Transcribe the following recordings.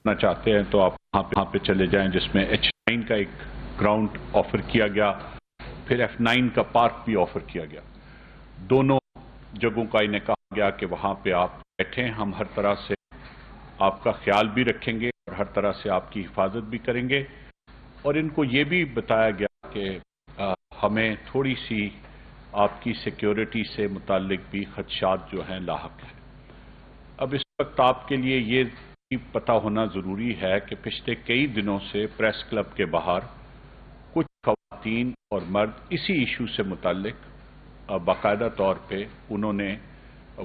کرنا چاہتے ہیں تو آپ وہاں پہ چلے جائیں، جس میں H9 کا ایک گراؤنڈ آفر کیا گیا، پھر F9 کا پارک بھی آفر کیا گیا۔ دونوں جگہوں کا انہیں کہا گیا کہ وہاں پہ آپ بیٹھیں، ہم ہر طرح سے آپ کا خیال بھی رکھیں گے اور ہر طرح سے آپ کی حفاظت بھی کریں گے، اور ان کو یہ بھی بتایا گیا کہ ہمیں تھوڑی سی آپ کی سیکیورٹی سے متعلق بھی خدشات جو ہیں لاحق ہیں۔ اب اس وقت آپ کے لیے یہ پتہ ہونا ضروری ہے کہ پچھلے کئی دنوں سے پریس کلب کے باہر کچھ خواتین اور مرد اسی ایشو سے متعلق باقاعدہ طور پہ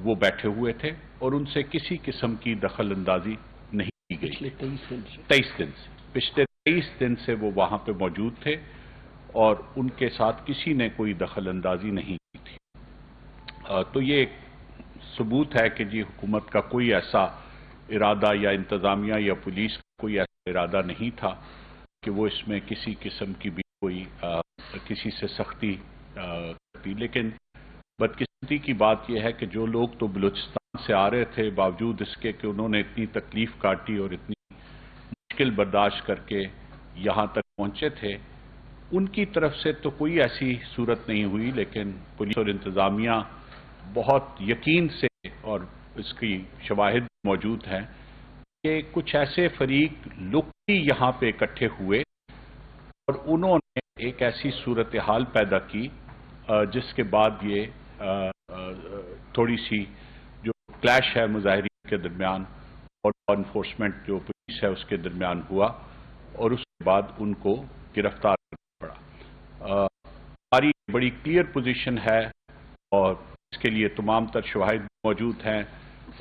وہ بیٹھے ہوئے تھے اور ان سے کسی قسم کی دخل اندازی نہیں کی گئی۔ پچھلے 23 دن سے وہ وہاں پہ موجود تھے اور ان کے ساتھ کسی نے کوئی دخل اندازی نہیں کی تھی۔ تو یہ ایک ثبوت ہے کہ جی حکومت کا کوئی ایسا ارادہ یا انتظامیہ یا پولیس کا کوئی ایسا ارادہ نہیں تھا کہ وہ اس میں کسی قسم کی بھی کوئی کسی سے سختی کرتی۔ لیکن بدقسمتی کی بات یہ ہے کہ جو لوگ تو بلوچستان سے آ رہے تھے، باوجود اس کے کہ انہوں نے اتنی تکلیف کاٹی اور اتنی مشکل برداشت کر کے یہاں تک پہنچے تھے، ان کی طرف سے تو کوئی ایسی صورت نہیں ہوئی، لیکن پولیس اور انتظامیہ بہت یقین سے، اور اس کی شواہد موجود ہیں کہ کچھ ایسے فریق لکی یہاں پہ اکٹھے ہوئے اور انہوں نے ایک ایسی صورتحال پیدا کی جس کے بعد یہ تھوڑی سی جو کلیش ہے مظاہرین کے درمیان اور لا انفورسمنٹ جو پولیس ہے اس کے درمیان ہوا، اور اس کے بعد ان کو گرفتار کرنا پڑا۔ ہماری بڑی کلیئر پوزیشن ہے اور اس کے لیے تمام تر شواہد موجود ہیں۔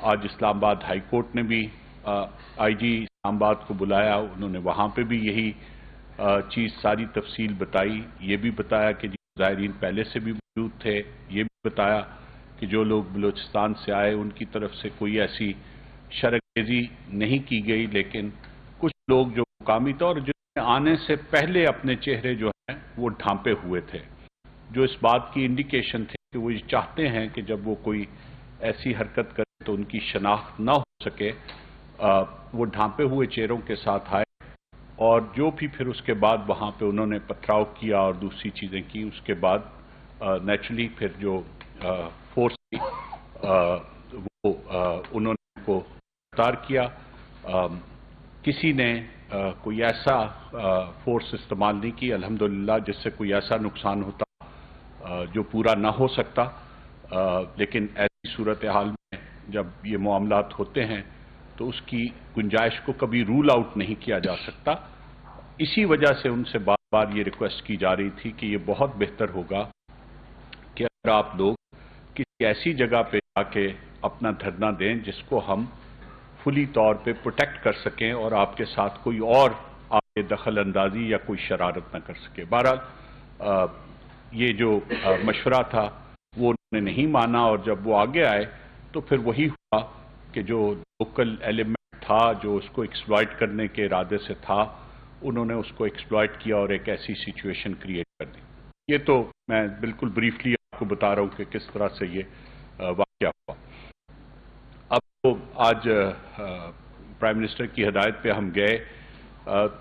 آج اسلام آباد ہائی کورٹ نے بھی آئی جی اسلام آباد کو بلایا، انہوں نے وہاں پہ بھی یہی چیز ساری تفصیل بتائی، یہ بھی بتایا کہ مظاہرین پہلے سے بھی موجود تھے، یہ بھی بتایا کہ جو لوگ بلوچستان سے آئے ان کی طرف سے کوئی ایسی شرانگیزی نہیں کی گئی، لیکن کچھ لوگ جو مقامی طور جن میں آنے سے پہلے اپنے چہرے جو ہیں وہ ڈھانپے ہوئے تھے، جو اس بات کی انڈیکیشن تھے کہ وہ یہ چاہتے ہیں کہ جب وہ کوئی ایسی حرکت کرے تو ان کی شناخت نہ ہو سکے، وہ ڈھانپے ہوئے چہروں کے ساتھ آئے، اور جو بھی پھر اس کے بعد وہاں پہ انہوں نے پتھراؤ کیا اور دوسری چیزیں کی، اس کے بعد نیچرلی پھر جو فورس تھی وہ انہوں نے کو گرفتار کیا۔ کسی نے کوئی ایسا فورس استعمال نہیں کی الحمدللہ جس سے کوئی ایسا نقصان ہوتا جو پورا نہ ہو سکتا، لیکن ایسی صورتحال میں جب یہ معاملات ہوتے ہیں تو اس کی گنجائش کو کبھی رول آؤٹ نہیں کیا جا سکتا۔ اسی وجہ سے ان سے بار بار یہ ریکویسٹ کی جا رہی تھی کہ یہ بہت بہتر ہوگا کہ اگر آپ لوگ کسی ایسی جگہ پہ جا کے اپنا دھرنا دیں جس کو ہم فلی طور پہ پروٹیکٹ کر سکیں اور آپ کے ساتھ کوئی اور آپ کے دخل اندازی یا کوئی شرارت نہ کر سکے۔ بہرحال یہ جو مشورہ تھا وہ انہوں نے نہیں مانا، اور جب وہ آگے آئے تو پھر وہی ہوا کہ جو لوکل ایلیمنٹ تھا جو اس کو ایکسپلائٹ کرنے کے ارادے سے تھا، انہوں نے اس کو ایکسپلائٹ کیا اور ایک ایسی سچویشن کریٹ کر دی۔ یہ تو میں بالکل بریفلی آپ کو بتا رہا ہوں کہ کس طرح سے یہ واقعہ ہوا۔ اب تو آج پرائم منسٹر کی ہدایت پہ ہم گئے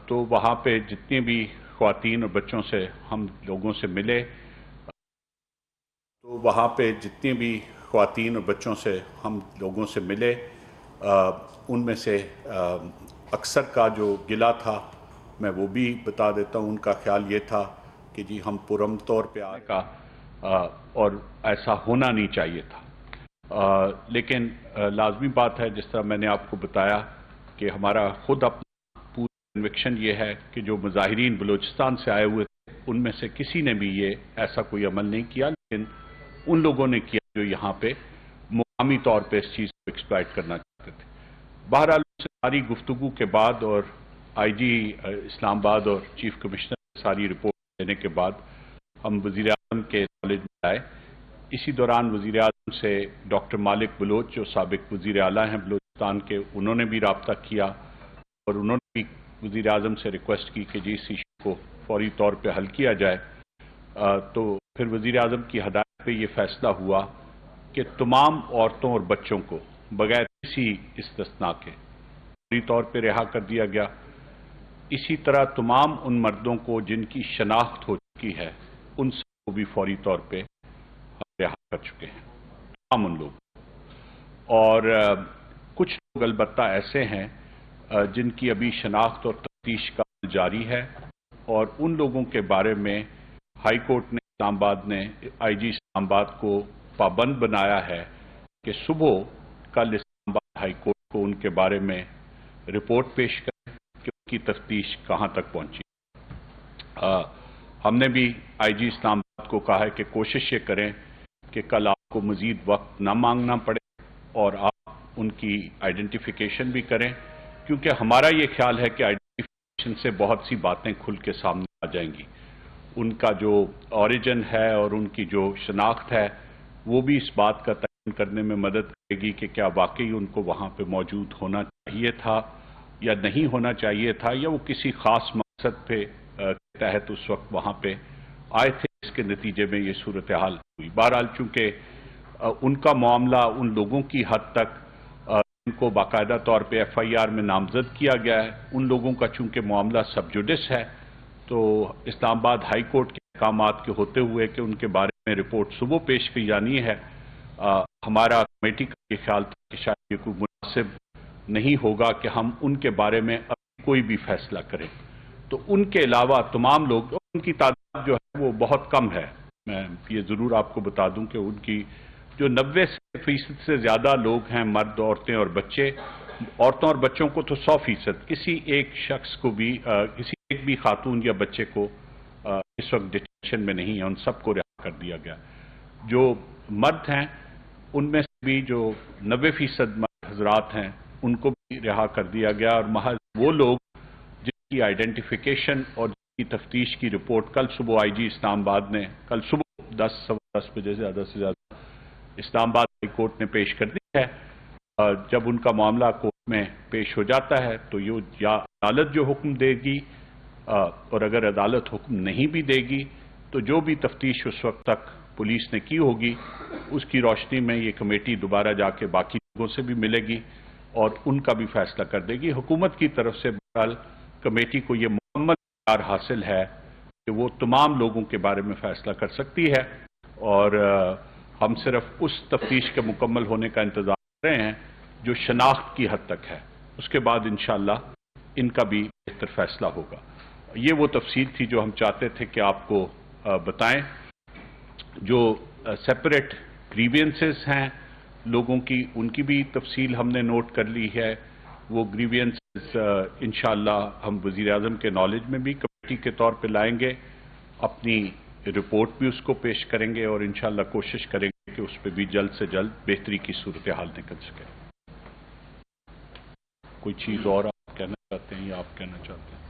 تو وہاں پہ جتنی بھی خواتین اور بچوں سے ہم لوگوں سے ملے، ان میں سے اکثر کا جو گلہ تھا میں وہ بھی بتا دیتا ہوں۔ ان کا خیال یہ تھا کہ جی ہم پرامن طور پہ آنے کا اور ایسا ہونا نہیں چاہیے تھا، لیکن لازمی بات ہے جس طرح میں نے آپ کو بتایا کہ ہمارا خود اپنا پوری کنوکشن یہ ہے کہ جو مظاہرین بلوچستان سے آئے ہوئے تھے ان میں سے کسی نے بھی یہ ایسا کوئی عمل نہیں کیا، لیکن ان لوگوں نے کیا جو یہاں پہ مقامی طور پہ اس چیز کو ایکسپلائٹ کرنا چاہتے تھے۔ بہرحال ساری گفتگو کے بعد اور آئی جی اسلام آباد اور چیف کمشنر ساری رپورٹ دینے کے بعد ہم وزیر اعظم کے نالج میں آئے۔ اسی دوران وزیر اعظم سے ڈاکٹر مالک بلوچ جو سابق وزیر اعلیٰ ہیں بلوچستان کے، انہوں نے بھی رابطہ کیا اور انہوں نے بھی وزیر اعظم سے ریکویسٹ کی کہ جی اس ایشو کو فوری طور پہ حل کیا جائے۔ تو پھر وزیر اعظم کی ہدایت پہ یہ فیصلہ ہوا کہ تمام عورتوں اور بچوں کو بغیر کسی استثناء کے فوری طور پہ رہا کر دیا گیا. اسی طرح تمام ان مردوں کو جن کی شناخت ہو چکی ہے ان سب کو بھی فوری طور پہ رہا کر چکے ہیں، تمام ان لوگ. اور کچھ لوگ البتہ ایسے ہیں جن کی ابھی شناخت اور تفتیش کا عمل جاری ہے، اور ان لوگوں کے بارے میں ہائی کورٹ نے اسلام آباد نے آئی جی اسلام آباد کو پابند بنایا ہے کہ صبح کل اسلام آباد ہائی کورٹ کو ان کے بارے میں رپورٹ پیش کریں کہ ان کی تفتیش کہاں تک پہنچی. ہم نے بھی آئی جی اسلام آباد کو کہا ہے کہ کوشش یہ کریں کہ کل آپ کو مزید وقت نہ مانگنا پڑے اور آپ ان کی آئیڈینٹیفیکیشن بھی کریں، کیونکہ ہمارا یہ خیال ہے کہ آئیڈینٹیفیکیشن سے بہت سی باتیں کھل کے سامنے آ جائیں گی. ان کا جو اوریجن ہے اور ان کی جو شناخت ہے وہ بھی اس بات کا تعین کرنے میں مدد کرے گی کہ کیا واقعی ان کو وہاں پہ موجود ہونا چاہیے تھا یا نہیں ہونا چاہیے تھا، یا وہ کسی خاص مقصد پہ کے تحت اس وقت وہاں پہ آئے تھے، اس کے نتیجے میں یہ صورتحال ہوئی. بہرحال چونکہ ان کا معاملہ ان لوگوں کی حد تک ان کو باقاعدہ طور پہ ایف آئی آر میں نامزد کیا گیا ہے، ان لوگوں کا چونکہ معاملہ سب جوڈس ہے، تو اسلام آباد ہائی کورٹ کے احکامات کے ہوتے ہوئے کہ ان کے بارے میں رپورٹ صبح پیش کی جانی ہے، ہمارا کمیٹی کا یہ خیال تھا کہ شاید یہ کوئی مناسب نہیں ہوگا کہ ہم ان کے بارے میں ابھی کوئی بھی فیصلہ کریں. تو ان کے علاوہ تمام لوگ، ان کی تعداد جو ہے وہ بہت کم ہے. میں یہ ضرور آپ کو بتا دوں کہ ان کی جو 90% سے زیادہ لوگ ہیں، مرد، عورتیں اور بچے، عورتوں اور بچوں کو تو 100%، کسی ایک شخص کو بھی کسی ایک بھی خاتون یا بچے کو اس وقت ڈیٹینشن میں نہیں ہے، ان سب کو رہا کر دیا گیا. جو مرد ہیں ان میں سے بھی جو 90% مرد حضرات ہیں ان کو بھی رہا کر دیا گیا، اور محض وہ لوگ جن کی آئیڈینٹیفیکیشن اور جن کی تفتیش کی رپورٹ کل صبح آئی جی اسلام آباد نے کل صبح 10 بجے زیادہ سے زیادہ اسلام آباد ہائی کورٹ نے پیش کر دی ہے. جب ان کا معاملہ کورٹ میں پیش ہو جاتا ہے تو یہ یا عدالت جو حکم دے گی، اور اگر عدالت حکم نہیں بھی دے گی تو جو بھی تفتیش اس وقت تک پولیس نے کی ہوگی اس کی روشنی میں یہ کمیٹی دوبارہ جا کے باقی لوگوں سے بھی ملے گی اور ان کا بھی فیصلہ کر دے گی. حکومت کی طرف سے بہرحال کمیٹی کو یہ مکمل اختیار حاصل ہے کہ وہ تمام لوگوں کے بارے میں فیصلہ کر سکتی ہے، اور ہم صرف اس تفتیش کے مکمل ہونے کا انتظار کر رہے ہیں جو شناخت کی حد تک ہے. اس کے بعد انشاءاللہ ان کا بھی بہتر فیصلہ ہوگا. یہ وہ تفصیل تھی جو ہم چاہتے تھے کہ آپ کو بتائیں. جو سیپریٹ گریوینسز ہیں لوگوں کی، ان کی بھی تفصیل ہم نے نوٹ کر لی ہے. وہ گریوینسز انشاءاللہ ہم وزیر اعظم کے نالج میں بھی کمیٹی کے طور پہ لائیں گے، اپنی رپورٹ بھی اس کو پیش کریں گے، اور انشاءاللہ کوشش کریں گے کہ اس پہ بھی جلد سے جلد بہتری کی صورتحال نکل سکے. کوئی چیز اور آپ کہنا چاہتے ہیں یا آپ کہنا چاہتے ہیں؟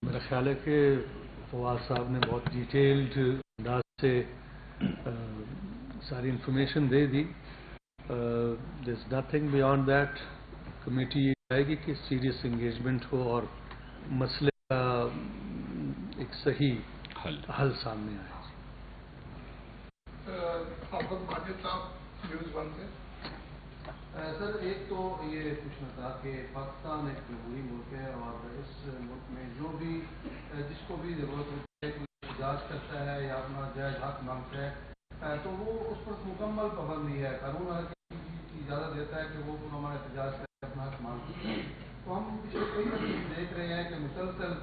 میرا خیال ہے کہ فواد صاحب نے بہت ڈیٹیلڈ انداز سے ساری information they the. There is nothing beyond that. Committee یہ چاہے گی کہ سیریس انگیجمنٹ ہو اور مسئلے کا ایک صحیح حل سامنے آئے. سر، ایک تو یہ پوچھنا تھا کہ پاکستان ایک جمہوری ملک ہے اور اس ملک میں جو بھی جس کو بھی ضرورت ہوتی ہے کوئی احتجاج کرتا ہے یا اپنا جائز حق مانگتا ہے تو وہ اس پر مکمل پابندی ہے. قانون ہر کسی کی اجازت دیتا ہے کہ وہ ہمارا احتجاج کرے، اپنا حق مانگ سکتے ہیں. تو ہم پچھلے کئی دن دیکھ رہے ہیں کہ مسلسل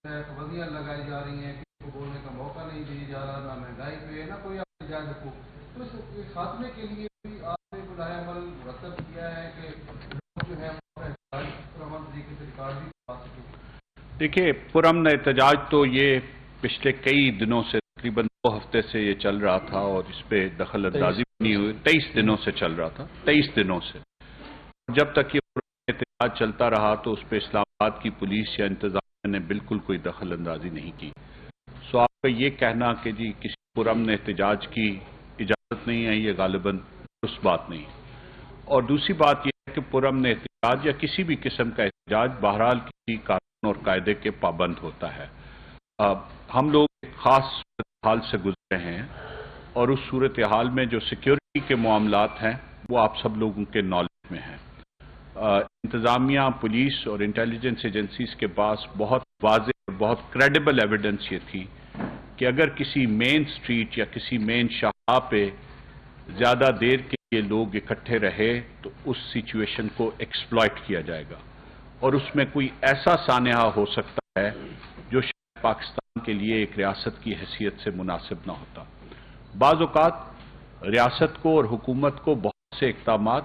پابندیاں لگائی جا رہی ہیں، کسی کو بولنے کا موقع نہیں دیا جا رہا، نہ مہنگائی پہ نہ کوئی احتجاج حقوق. تو اس خاتمے کے لیے آپ نے کوئی عمل مرتب کیا ہے کہ لوگ جو ہے پرامن طریقے سے ریکارڈ بھی کروا سکیں؟ دیکھیے، پرامن احتجاج تو یہ پچھلے کئی دنوں سے تقریباً 2 ہفتے سے یہ چل رہا تھا، اور اس پہ دخل اندازی نہیں ہوئی. 23 دنوں سے چل رہا تھا، 23 دنوں سے. جب تک یہ پرامن احتجاج چلتا رہا تو اس پہ اسلام آباد کی پولیس یا انتظامیہ نے بالکل کوئی دخل اندازی نہیں کی. سو آپ کا یہ کہنا کہ جی کسی پرامن احتجاج کی اجازت نہیں ہے، یہ غالباً درست بات نہیں ہے. اور دوسری بات یہ ہے کہ پرامن احتجاج یا کسی بھی قسم کا احتجاج بہرحال کسی قانون اور قاعدے کے پابند ہوتا ہے. ہم لوگ ایک خاص صورتحال سے گزرے ہیں، اور اس صورتحال میں جو سیکیورٹی کے معاملات ہیں وہ آپ سب لوگوں کے نالج میں ہے۔ انتظامیہ، پولیس اور انٹیلیجنس ایجنسیز کے پاس بہت واضح اور بہت کریڈیبل ایویڈنس یہ تھی کہ اگر کسی مین سٹریٹ یا کسی مین شاہراہ پہ زیادہ دیر کے لیے لوگ اکٹھے رہے تو اس سچویشن کو ایکسپلائٹ کیا جائے گا، اور اس میں کوئی ایسا سانحہ ہو سکتا ہے جو شاید پاکستان کے لیے ایک ریاست کی حیثیت سے مناسب نہ ہوتا۔ بعض اوقات ریاست کو اور حکومت کو بہت سے اقدامات،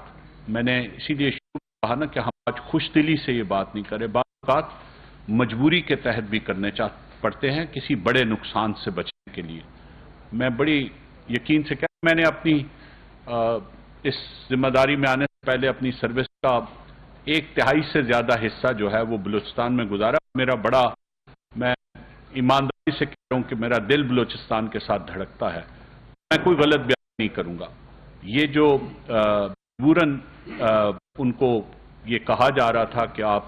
میں نے اسی لیے شروع میں کہا نا کہ ہم آج خوش دلی سے یہ بات نہیں کریں، بعض اوقات مجبوری کے تحت بھی کرنے پڑتے ہیں کسی بڑے نقصان سے بچنے کے لیے۔ میں بڑی یقین سے کہا، میں نے اپنی اس ذمہ داری میں آنے سے پہلے اپنی سروس کا 1/3 سے زیادہ حصہ جو ہے وہ بلوچستان میں گزارا۔ میں ایمانداری سے کہہ رہا ہوں کہ میرا دل بلوچستان کے ساتھ دھڑکتا ہے، میں کوئی غلط بیان نہیں کروں گا۔ یہ جو مجبوراً ان کو یہ کہا جا رہا تھا کہ آپ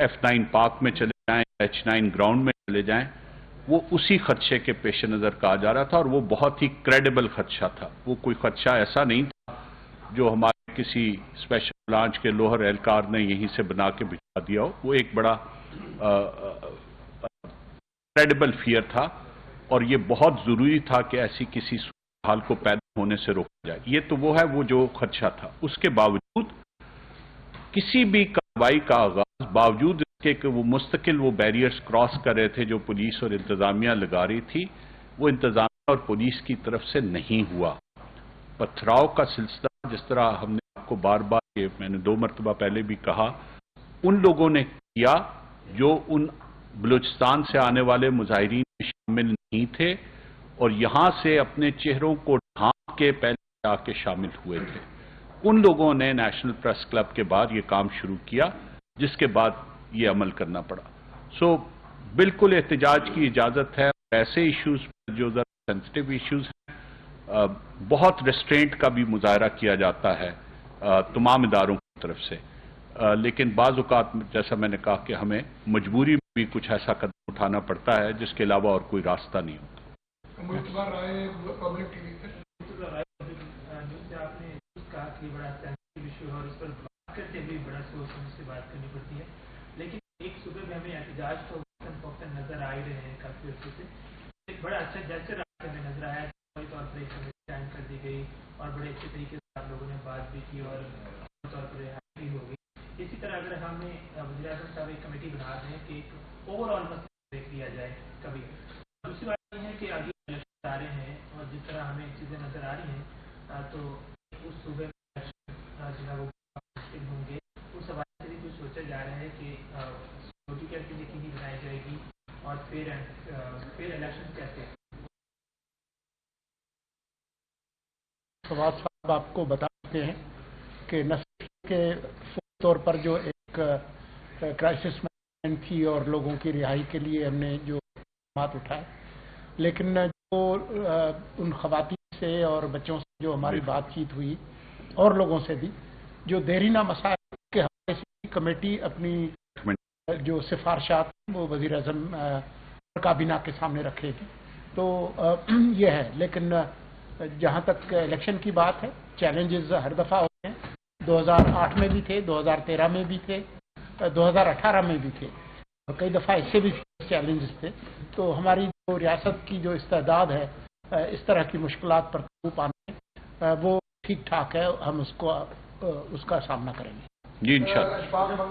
F9 پارک میں چلے جائیں، H9 گراؤنڈ میں چلے جائیں، وہ اسی خدشے کے پیش نظر کہا جا رہا تھا، اور وہ بہت ہی کریڈیبل خدشہ تھا۔ وہ کوئی خدشہ ایسا نہیں تھا جو ہمارے کسی اسپیشل برانچ کے لوہر اہلکار نے یہیں سے بنا کے بھجوا دیا ہو۔ وہ ایک بڑا کریڈیبل فیئر تھا، اور یہ بہت ضروری تھا کہ ایسی کسی صورتحال کو پیدا ہونے سے روکا جائے۔ یہ تو وہ ہے وہ جو خدشہ تھا۔ اس کے باوجود کسی بھی کارروائی کا آغاز، باوجود اس کے کہ وہ مستقل وہ بیریئرز کراس کر رہے تھے جو پولیس اور انتظامیہ لگا رہی تھی، وہ انتظامیہ اور پولیس کی طرف سے نہیں ہوا۔ پتھراؤ کا سلسلہ، جس طرح ہم نے آپ کو بار بار، یہ میں نے 2 مرتبہ پہلے بھی کہا، ان لوگوں نے کیا جو ان بلوچستان سے آنے والے مظاہرین میں شامل نہیں تھے اور یہاں سے اپنے چہروں کو ڈھانپ کے پہلے آ کے شامل ہوئے تھے۔ ان لوگوں نے نیشنل پریس کلب کے بعد یہ کام شروع کیا، جس کے بعد یہ عمل کرنا پڑا۔ بالکل احتجاج کی اجازت ہے، ایسے ایشوز جو ذرا سینسٹیو ایشوز ہیں بہت ریسٹرینٹ کا بھی مظاہرہ کیا جاتا ہے تمام اداروں کی طرف سے، لیکن بعض اوقات جیسا میں نے کہا کہ ہمیں مجبوری میں بھی کچھ ایسا قدم اٹھانا پڑتا ہے جس کے علاوہ اور کوئی راستہ نہیں ہوتا۔ کہا کہ بڑا سینسٹیو ایشو ہے اور اس پر بات کرتے ہوئے بڑا سوچ سمجھ سے بات کرنی پڑتی ہے، لیکن ایک صوبے میں ہمیں احتجاج تو وقتاً نظر آ ہی رہے ہیں کافی عرصے سے۔ ایک بڑا اچھا جلسہ ہمیں نظر آیا، طور پر ایک کمیٹی قائم کر دی گئی اور بڑے اچھے طریقے سے آپ لوگوں نے بات بھی کی اور طور پر رہائی بھی ہو گئی۔ اسی طرح اگر ہمیں وزیر اعظم صاحب ایک کمیٹی بنا دیں کہ ایک اوور آل مسئلہ دیکھ لیا جائے کبھی۔ دوسری بات یہ ہے کہ آگے الیکشن آ رہے ہیں اور جس طرح ہمیں چیزیں نظر آ رہی ہیں تو اس صوبے میں جو ہے وہ مشکل ہوں گے۔ اس حوالے سے بھی کچھ سوچا جا رہا ہے کہ سیکورٹی کیسے یقینی بنائی جائے گی اور پھر الیکشن کیسے۔ فواد صاحب آپ کو بتاتے ہیں کہ نہ صرف کے طور پر جو ایک کرائسس مینجمنٹ تھی اور لوگوں کی رہائی کے لیے ہم نے جو اقدامات اٹھائے، لیکن جو ان خواتین سے اور بچوں سے جو ہماری بات چیت ہوئی اور لوگوں سے بھی جو دیرینہ مسائل کے حوالے سے کمیٹی اپنی جو سفارشات وہ وزیر اعظم کابینہ کے سامنے رکھے گی۔ تو یہ ہے، لیکن جہاں تک الیکشن کی بات ہے، چیلنجز ہر دفعہ ہوتے ہیں، 2008 میں بھی تھے، 2013 میں بھی تھے، 2018 میں بھی تھے، اور کئی دفعہ اس سے بھی چیلنجز تھے۔ تو ہماری جو ریاست کی جو استعداد ہے اس طرح کی مشکلات پر قابو پانے وہ ٹھیک ٹھاک ہے، ہم اس کا سامنا کریں گے۔ جی انشاءاللہ۔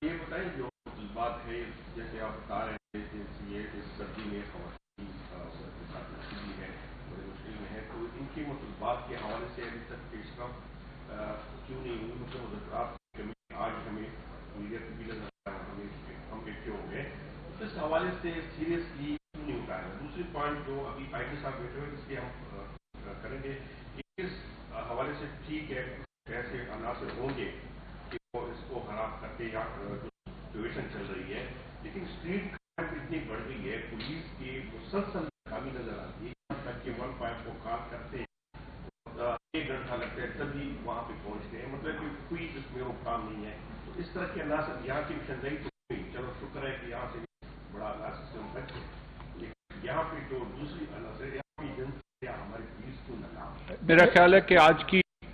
یہ بتائیں جو بات ہے جیسے آپ بتا رہے ہیں کہ یہ اس سردی میں خواتین ہے بڑے مشکل میں ہے، تو ان کی مطالبات کے حوالے سے ابھی تک پیش رفت کیوں نہیں ہوئی؟ مطلب مذاکرات آج ہمیں میڈیا بھی نظر ہم اکٹھے ہو گئے، اس حوالے سے سیریسلی کیوں نہیں اٹھایا؟ دوسری پوائنٹ جو ابھی آئی ٹی صاحب بیٹھے ہوئے جس کے ہم کریں گے، اس حوالے سے ٹھیک ہے ایسے عناصر ہوں گے کہ وہ اس کو خراب کرتے یا سچویشن چل رہی ہے، لیکن اسٹریٹ کرائم اتنی بڑھ گئی ہے، پولیس کی مسلسل ناکامی نظر آتی ہے، یہاں تک کہ 1-5 کو کال کرتے ہیں 1 گھنٹہ لگتا ہے تبھی وہاں پہ پہنچتے ہیں، مطلب کہ کوئی جس میں وہ کام نہیں ہے۔ تو اس طرح کے عناصر یہاں کی مشن نہیں تو چلو شکر ہے کہ یہاں سے بڑا عناصر سے ہم بچے، لیکن یہاں پہ جو دوسری عناصر یہاں کی جنتا ہماری پولیس کو ناکام ہے۔ میرا خیال ہے کہ آج کی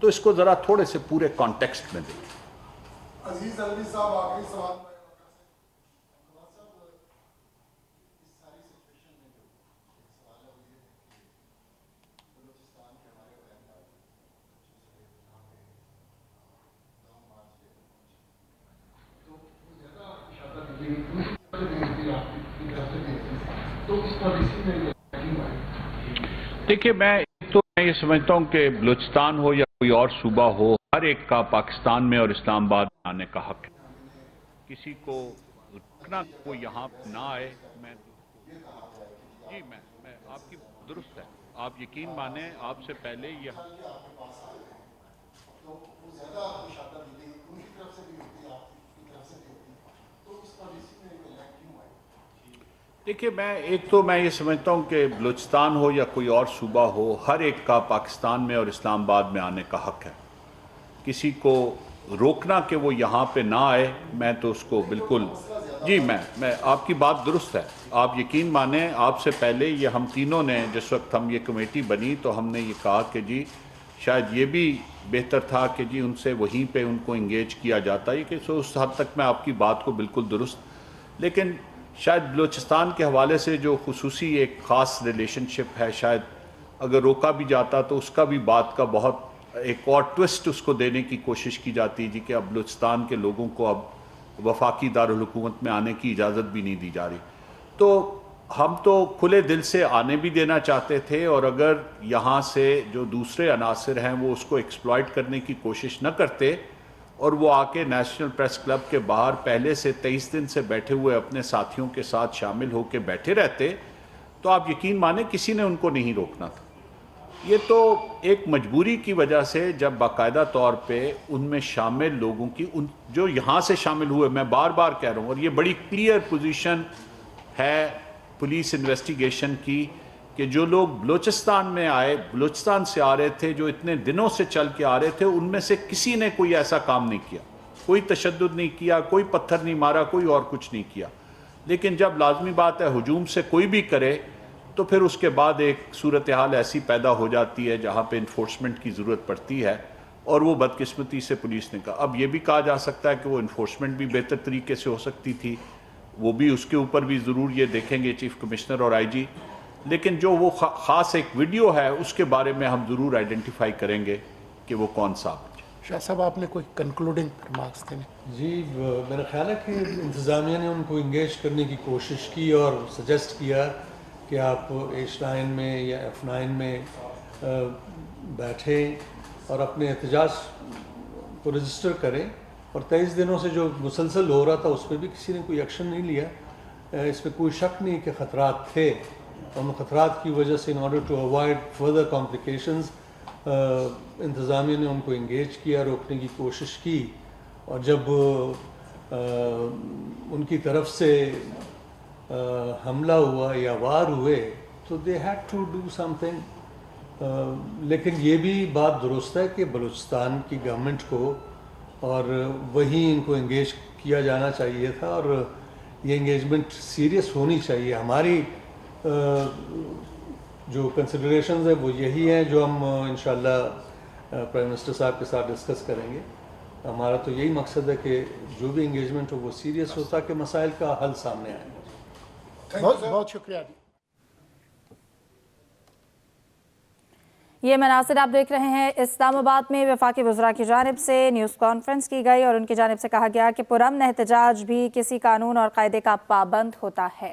تو اس کو ذرا تھوڑے سے پورے کانٹیکسٹ میں دیکھیں. عزیز الوی صاحب آخری سوال دیکھیے میں یہ سمجھتا ہوں کہ بلوچستان ہو یا کوئی اور صوبہ ہو، ہر ایک کا پاکستان میں اور اسلام آباد میں آنے کا حق ہے. کسی کو رکنا وہ یہاں نہ آئے. میں آپ کی درست ہے. آپ یقین مانیں آپ سے پہلے یہ دیکھیے میں یہ سمجھتا ہوں کہ بلوچستان ہو یا کوئی اور صوبہ ہو، ہر ایک کا پاکستان میں اور اسلام آباد میں آنے کا حق ہے. کسی کو روکنا کہ وہ یہاں پہ نہ آئے، میں تو اس کو بالکل میں آپ کی بات درست ہے. آپ یقین مانیں آپ سے پہلے یہ ہم تینوں نے جس وقت ہم یہ کمیٹی بنی تو ہم نے یہ کہا کہ جی شاید یہ بھی بہتر تھا کہ جی ان سے وہیں پہ ان کو انگیج کیا جاتا ہے. کہ اس حد تک میں آپ کی بات کو بالکل درست، لیکن شاید بلوچستان کے حوالے سے جو خصوصی ایک خاص ریلیشن شپ ہے، شاید اگر روکا بھی جاتا تو اس کا بھی بات کا بہت ایک اور ٹوسٹ اس کو دینے کی کوشش کی جاتی جی کہ اب بلوچستان کے لوگوں کو اب وفاقی دارالحکومت میں آنے کی اجازت بھی نہیں دی جا رہی. تو ہم تو کھلے دل سے آنے بھی دینا چاہتے تھے، اور اگر یہاں سے جو دوسرے عناصر ہیں وہ اس کو ایکسپلائٹ کرنے کی کوشش نہ کرتے اور وہ آ کے نیشنل پریس کلب کے باہر پہلے سے 23 دن سے بیٹھے ہوئے اپنے ساتھیوں کے ساتھ شامل ہو کے بیٹھے رہتے تو آپ یقین مانیں کسی نے ان کو نہیں روکنا تھا. یہ تو ایک مجبوری کی وجہ سے جب باقاعدہ طور پہ ان میں شامل لوگوں کی جو یہاں سے شامل ہوئے، میں بار بار کہہ رہا ہوں اور یہ بڑی کلیئر پوزیشن ہے پولیس انویسٹیگیشن کی کہ جو لوگ بلوچستان میں آئے، بلوچستان سے آ رہے تھے، جو اتنے دنوں سے چل کے آ رہے تھے، ان میں سے کسی نے کوئی ایسا کام نہیں کیا، کوئی تشدد نہیں کیا، کوئی پتھر نہیں مارا، کوئی اور کچھ نہیں کیا. لیکن جب لازمی بات ہے ہجوم سے کوئی بھی کرے تو پھر اس کے بعد ایک صورتحال ایسی پیدا ہو جاتی ہے جہاں پہ انفورسمنٹ کی ضرورت پڑتی ہے، اور وہ بدقسمتی سے پولیس نے کہا. اب یہ بھی کہا جا سکتا ہے کہ وہ انفورسمنٹ بھی بہتر طریقے سے ہو سکتی تھی، وہ بھی اس کے اوپر بھی ضرور یہ دیکھیں گے چیف کمشنر اور آئی جی. لیکن جو وہ خاص ایک ویڈیو ہے اس کے بارے میں ہم ضرور آئیڈینٹیفائی کریں گے کہ وہ کون سا. شاہ صاحب آپ نے کوئی کنکلوڈنگ ریمارکس دینے؟ جی میرا خیال ہے کہ انتظامیہ نے ان کو انگیج کرنے کی کوشش کی اور سجیسٹ کیا کہ آپ H9 میں یا F9 میں بیٹھیں اور اپنے احتجاج کو رجسٹر کریں. اور 23 دنوں سے جو مسلسل ہو رہا تھا اس پہ بھی کسی نے کوئی ایکشن نہیں لیا. اس میں کوئی شک نہیں کہ خطرات تھے، اور ان خطرات کی وجہ سے in order to avoid further complications انتظامیہ نے ان کو انگیج کیا، روکنے کی کوشش کی. اور جب ان کی طرف سے حملہ ہوا یا وار ہوئے تو they had to do something. لیکن یہ بھی بات درست ہے کہ بلوچستان کی گورنمنٹ کو اور وہیں ان کو انگیج کیا جانا چاہیے تھا، اور یہ انگیجمنٹ سیریس ہونی چاہیے. ہماری جو کنسیڈریشنز ہیں وہ یہی ہیں جو ہم انشاءاللہ پرائم منسٹر صاحب کے ساتھ ڈسکس کریں گے. ہمارا تو یہی مقصد ہے کہ جو بھی انگیجمنٹ ہو وہ سیریس ہو تاکہ مسائل کا حل سامنے آئے. بہت شکریہ. یہ مناظر آپ دیکھ رہے ہیں. اسلام آباد میں وفاقی وزراء کی جانب سے نیوز کانفرنس کی گئی اور ان کی جانب سے کہا گیا کہ پرامن احتجاج بھی کسی قانون اور قاعدے کا پابند ہوتا ہے.